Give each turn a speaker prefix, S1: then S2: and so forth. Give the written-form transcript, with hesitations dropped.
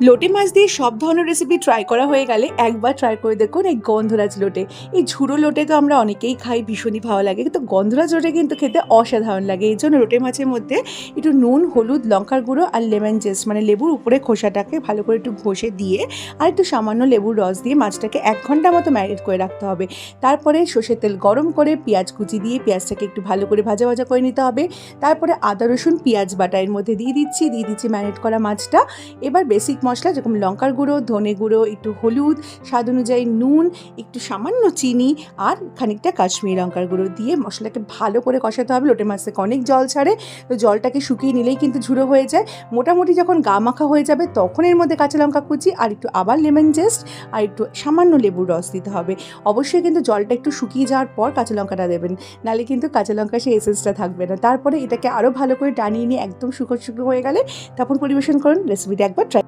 S1: লোটে মাছ দিয়ে সব ধরনের রেসিপি ট্রাই করা হয়ে গেলে একবার ট্রাই করে দেখুন এই গন্ধরাজ লোটে। এই ঝুড়ো লোটে তো আমরা অনেকেই খাই, ভীষণই ভালো লাগে, কিন্তু গন্ধরাজ লোটে কিন্তু খেতে অসাধারণ লাগে। এই জন্য লোটে মাছের মধ্যে একটু নুন, হলুদ, লঙ্কার গুঁড়ো আর লেমন জেস্ট মানে লেবুর উপরে খোসাটাকে ভালো করে একটু ঘষে দিয়ে আর একটু সামান্য লেবুর রস দিয়ে মাছটাকে 1 ঘন্টা মতো ম্যারিনেট করে রাখতে হবে। তারপরে সর্ষের তেল গরম করে পেঁয়াজ কুচি দিয়ে পেঁয়াজটাকে একটু ভালো করে ভাজা ভাজা করে নিতে হবে। তারপরে আদা রসুন পেঁয়াজ বাটা এর মধ্যে দিয়ে দিচ্ছি ম্যারিনেট করা মাছটা। এবার বেসিক মশলা যেরকম লঙ্কার গুঁড়ো, ধনে গুঁড়ো, একটু হলুদ, স্বাদ অনুযায়ী নুন, একটু সামান্য চিনি আর খানিকটা কাশ্মীরি লঙ্কার গুঁড়ো দিয়ে মশলাকে ভালো করে কষাতে হবে। লোটে মাছ থেকে অনেক জল ছাড়ে, তো জলটাকে শুকিয়ে নিলেই কিন্তু ঝুড়ো হয়ে যায়। মোটামুটি যখন গা মাখা হয়ে যাবে তখন এর মধ্যে কাঁচা লঙ্কা কুচি আর একটু আবার লেমন জেস্ট আর একটু সামান্য লেবুর রস দিতে হবে। অবশ্যই কিন্তু জলটা একটু শুকিয়ে যাওয়ার পর কাঁচা লঙ্কাটা দেবেন, নাহলে কিন্তু কাঁচা লঙ্কা সেই এসেন্সটা থাকবে না। তারপরে এটাকে আরও ভালো করে টানিয়ে নিয়ে একদম শুকনো শুকনো হয়ে গেলে তখন পরিবেশন করুন। রেসিপিটা একবার ট্রাই